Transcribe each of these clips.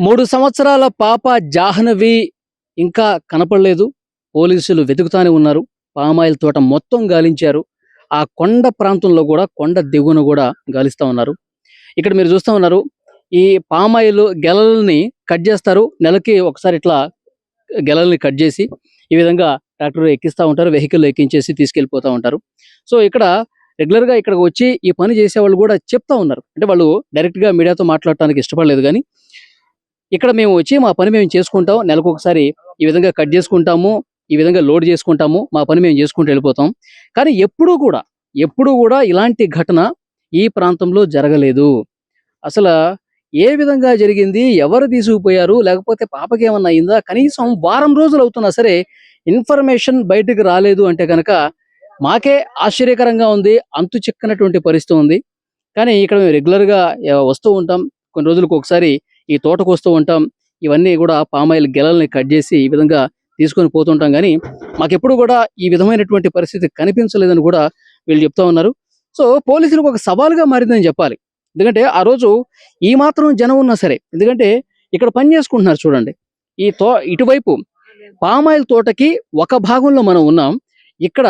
3 సంవత్సరాల పాప జాహ్నవి ఇంకా కనపడలేదు. పోలీసులు వెతుకుతానే ఉన్నారు. పామాయిల్ తోట మొత్తం గాలించారు. ఆ కొండ ప్రాంతంలో గూడా, కొండ దిగువన గూడా గాలిస్తా ఉన్నారు. ఇక్కడ మీరు చూస్తా ఉన్నారు. ఈ పామాయిల్ గెలల్ని కట్ జేస్తారు. నెలకి ఒకసారి ఇట్లా గెలల్ని కట్ జేసి, ఈ విధంగా ట్రాక్టర్‌లో ఎక్కిస్తా ఉంటారు. వెహికల్‌లో ఎక్కించేసి తీసుకెళ్ళిపోతా ఉంటారు. సో, ఇక్కడ రెగ్యులర్‌గా ఇక్కడికి వచ్చి ఈ పని చేసేవాళ్ళు గూడా చెప్తా ఉన్నారు. అంటే వాళ్ళు డైరెక్ట్‌గా మీడియాతో మాట్లాడటానికి ఇష్టపడలేదు గానీ, ఇక్కడ మేము వచ్చి మా పని మేము చేసుకుంటాం. నెలకొకసారి ఈ విధంగా కట్ చేసుకుంటాము. ఈ విధంగా లోడ్ చేసుకుంటాము. మా పని మేము చేసుకుంటూ వెళ్ళిపోతాం. కానీ ఎప్పుడూ గూడా ఇలాంటి ఘటన ఈ ప్రాంతంలో జరగలేదు. అసల ఏ విధంగా జరిగింది? ఎవరు తీసుకుపోయారు? లేకపోతే పాపకేమన్నా అయిందా? కనీసం వారం రోజులు అవుతున్నా సరే ఇన్ఫర్మేషన్ బయటకు రాలేదు అంటే గనక మాకే ఆశ్చర్యకరంగా ఉంది. అంతు చిక్కనటువంటి పరిస్థితి ఉంది. కానీ ఇక్కడ మేము రెగ్యులర్‌గా వస్తూ ఉంటాం. కొన్ని రోజులకు ఒకసారి ఈ తోటకొస్తూ ఉంటాం. ఇవన్నీ గూడా పామాయిల్ గెలల్ని కట్ జేసి ఈ విధంగా తీసుకొని పోతుంటాం గానీ, మాకెప్పుడు గూడా ఈ విధమైనటువంటి పరిస్థితి కనిపించలేదని గూడా వీళ్ళు చెప్తా ఉన్నారు. సో, పోలీసులకు ఒక సవాలుగా మారిందని జెప్పాలి. ఎందుకంటే, ఆ రోజు ఈ మాత్రం జనం ఉన్నా సరే, ఎందుకంటే ఇక్కడ పని జేసుకుంటున్నారు చూడండి. ఈ ఇటువైపు పామాయిల్ తోటకి ఒక భాగంలో మనం ఉన్నాం. ఇక్కడ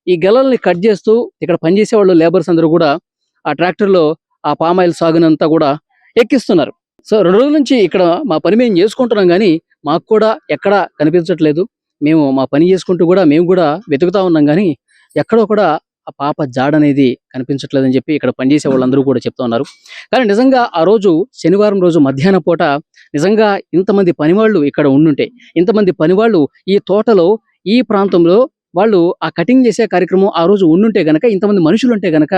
ఈ గెలల్ని కట్ జేస్తూ ఇక్కడ పనిజేసేవాళ్ళు లేబర్స్ అందరూ గూడా ఆ ట్రాక్టర్‌లో ఆ పామాయిల్ సాగునంతా గూడా ఎక్కిస్తున్నారు. సో 2 రోజుల నుంచి ఇక్కడ మా పని మేము చేసుకుంటున్నాం గానీ, మాకు కూడా ఎక్కడా కనిపించట్లేదు. మేము మా పని చేసుకుంటూ గూడా మేము గూడా వెతుకుతా ఉన్నాం గానీ, ఎక్కడో కూడా ఆ పాప జాడనేది కనిపించట్లేదని చెప్పి ఇక్కడ పనిచేసే వాళ్ళందరూ కూడా చెప్తా ఉన్నారు. కానీ నిజంగా ఆ రోజు శనివారం రోజు మధ్యాహ్నం పూట నిజంగా ఇంతమంది పనివాళ్ళు ఇక్కడ ఉండుంటే, ఇంతమంది పనివాళ్ళు ఈ తోటలో, ఈ ప్రాంతంలో వాళ్ళు ఆ కటింగ్ చేసే కార్యక్రమం ఆ రోజు ఉండుంటే గనక, ఇంతమంది మనుషులుంటే గనక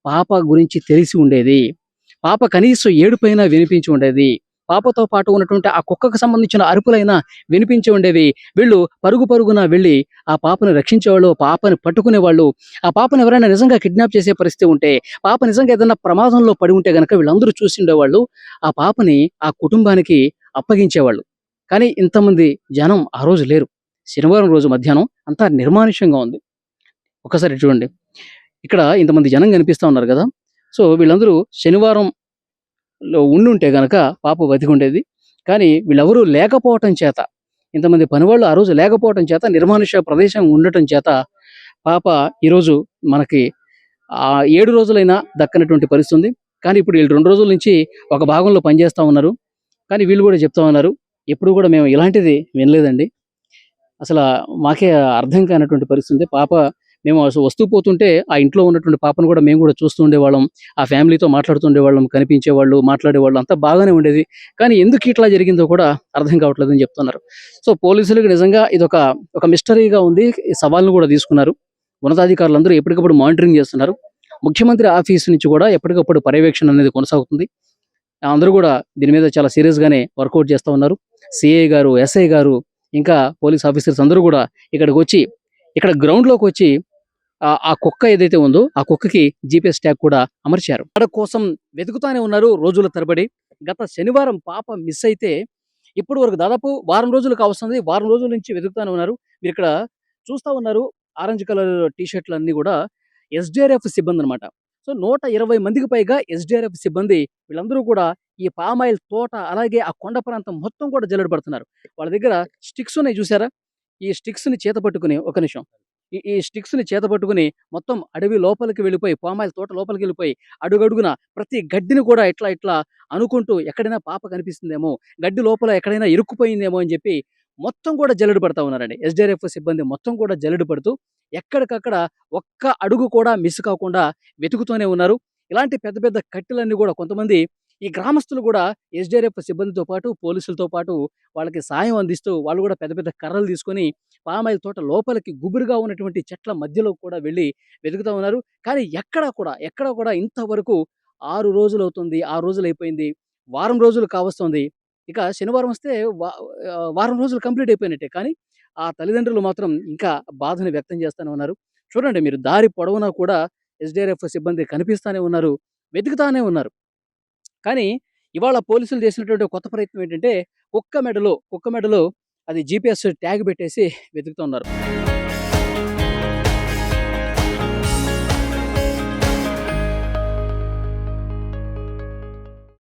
పాప గురించి తెలిసి ఉండేది. పాప కనీసం ఏడుపైనా వినిపించి ఉండేది. పాపతో పాటు ఉన్నటువంటి ఆ కుక్కకు సంబంధించిన అరుపులైనా వినిపించి ఉండేవి. వీళ్ళు పరుగున వెళ్లి ఆ పాపను రక్షించేవాళ్ళు, పాపని పట్టుకునేవాళ్ళు. ఆ పాపను ఎవరైనా నిజంగా కిడ్నాప్ చేసే పరిస్థితి ఉంటే, పాప నిజంగా ఏదైనా ప్రమాదంలో పడి ఉంటే గనక వీళ్ళందరూ చూసిండేవాళ్ళు. ఆ పాపని ఆ కుటుంబానికి అప్పగించేవాళ్ళు. కానీ ఇంతమంది జనం ఆ రోజు లేరు. శనివారం రోజు మధ్యాహ్నం అంతా నిర్మానుష్యంగా ఉంది. ఒక్కసారి ఇటు చూడండి. ఇక్కడ ఇంతమంది జనం కనిపిస్తా ఉన్నారు గదా! సో, వీళ్ళందరూ శనివారంలో ఉండుంటే గనక పాప బతికుండేది. కానీ వీళ్ళెవరూ లేకపోవటం చేత, ఇంతమంది పనివాళ్ళు ఆ రోజు లేకపోవటం చేత, నిర్మానుష్య ప్రదేశం ఉండటం చేత పాప ఈరోజు మనకి 7 రోజులైనా దక్కనటువంటి పరిస్థితి ఉంది. కానీ ఇప్పుడు వీళ్ళు 2 రోజుల నుంచి ఒక భాగంలో పనిచేస్తా ఉన్నారు. కానీ వీళ్ళు గూడా చెప్తా ఉన్నారు, ఎప్పుడు గూడా మేము ఇలాంటిది వినలేదండి. అసలా మాకే అర్థం కానటువంటి పరిస్థితి. పాప మేము వస్తూ పోతుంటే ఆ ఇంట్లో ఉన్నటువంటి పాపను కూడా మేము కూడా చూస్తూ ఉండేవాళ్ళం. ఆ ఫ్యామిలీతో మాట్లాడుతూ ఉండేవాళ్ళం. కనిపించేవాళ్ళు, మాట్లాడేవాళ్ళు అంతా బాగానే ఉండేది. కానీ ఎందుకు ఇట్లా జరిగిందో కూడా అర్థం కావట్లేదని చెప్తున్నారు. సో, పోలీసులకు నిజంగా ఒక మిస్టరీగా ఉంది. ఈ సవాల్ను కూడా తీసుకున్నారు. ఉన్నతాధికారులందరూ ఎప్పటికప్పుడు మానిటరింగ్ చేస్తున్నారు. ముఖ్యమంత్రి ఆఫీస్ నుంచి కూడా ఎప్పటికప్పుడు పర్యవేక్షణ అనేది కొనసాగుతుంది. అందరూ కూడా దీని మీద చాలా సీరియస్‌గానే వర్కౌట్ చేస్తా ఉన్నారు. సీఐ గారు, ఎస్ఐ గారు, ఇంకా పోలీస్ ఆఫీసర్స్ అందరూ కూడా ఇక్కడికొచ్చి, ఇక్కడ గ్రౌండ్‌లోకొచ్చి ఆ కుక్క ఏదైతే ఉందో, ఆ కుక్కకి జీపీఎస్ ట్యాగ్ కూడా అమర్చారు. వాడి కోసం వెతుకుతానే ఉన్నారు రోజుల తరబడి. గత శనివారం పాప మిస్ అయితే ఇప్పటి వరకు దాదాపు వారం రోజులు కావస్తుంది. వారం రోజుల నుంచి వెతుకుతానే ఉన్నారు. మీరిక్కడ చూస్తా ఉన్నారు. ఆరెంజ్ కలర్ టీ షర్ట్‌లన్నీ గూడా ఎస్‌డీఆర్‌ఎఫ్ సిబ్బందనమాట. సో, 120 మందికి పైగా ఎస్‌డీఆర్‌ఎఫ్ సిబ్బంది వీళ్ళందరూ కూడా ఈ పామాయిల్ తోట, అలాగే ఆ కొండ ప్రాంతం మొత్తం కూడా జల్లెడ పడుతున్నారు. వాళ్ళ దగ్గర స్టిక్స్ ఉన్నాయి చూసారా? ఈ స్టిక్స్‌ని చేత పట్టుకొని, ఒక నిమిషం. ఈ స్టిక్స్‌ని చేతపట్టుకొని మొత్తం అడవి లోపలికి వెళ్ళిపోయి, పామాయిల్ తోట లోపలికెళ్ళిపోయి, అడుగడుగున ప్రతి గడ్డిని కూడా ఇట్లా ఇట్లా అనుకుంటూ ఎక్కడైనా పాప కనిపిస్తుందేమో, గడ్డి లోపల ఎక్కడైనా ఇరుక్కుపోయిందేమో అని చెప్పి మొత్తం కూడా జల్లెడ పడతా ఉన్నారండి. ఎస్‌డిఆర్‌ఎఫ్ సిబ్బంది మొత్తం కూడా జల్లెడ పడుతూ ఎక్కడికక్కడ ఒక్క అడుగు కూడా మిస్ కాకుండా వెతుకుతూనే ఉన్నారు. ఇలాంటి పెద్ద పెద్ద కట్టెలన్నీ కూడా కొంతమంది ఈ గ్రామస్తులు కూడా ఎస్‌డిఆర్‌ఎఫ్ సిబ్బందితో పాటు, పోలీసులతో పాటు వాళ్ళకి సాయం అందిస్తూ వాళ్ళు కూడా పెద్ద పెద్ద కర్రలు తీసుకొని పామాయిల్ తోట లోపలికి గుబురుగా ఉన్నటువంటి చెట్ల మధ్యలో కూడా వెళ్లి వెతుకుతా ఉన్నారు. కానీ ఎక్కడా కూడా ఇంతవరకు 6 రోజులవుతుంది. 6 రోజులయిపోయింది. వారం రోజులు కావస్తోంది. ఇక శనివారం వస్తే వారం రోజులు కంప్లీట్ అయిపోయినట్టే. కానీ ఆ తల్లిదండ్రులు మాత్రం ఇంకా బాధను వ్యక్తం చేస్తూనే ఉన్నారు. చూడండి మీరు దారి పొడవునా కూడా ఎస్‌డిఆర్‌ఎఫ్ సిబ్బంది కనిపిస్తానే ఉన్నారు. వెతుకుతానే ఉన్నారు. కానీ ఇవాళ పోలీసులు చేసినటువంటి కొత్త ప్రయత్నం ఏంటంటే కుక్క మెడలో అది జీపీఎస్ ట్యాగ్ పెట్టేసి వెతుకుతున్నారు.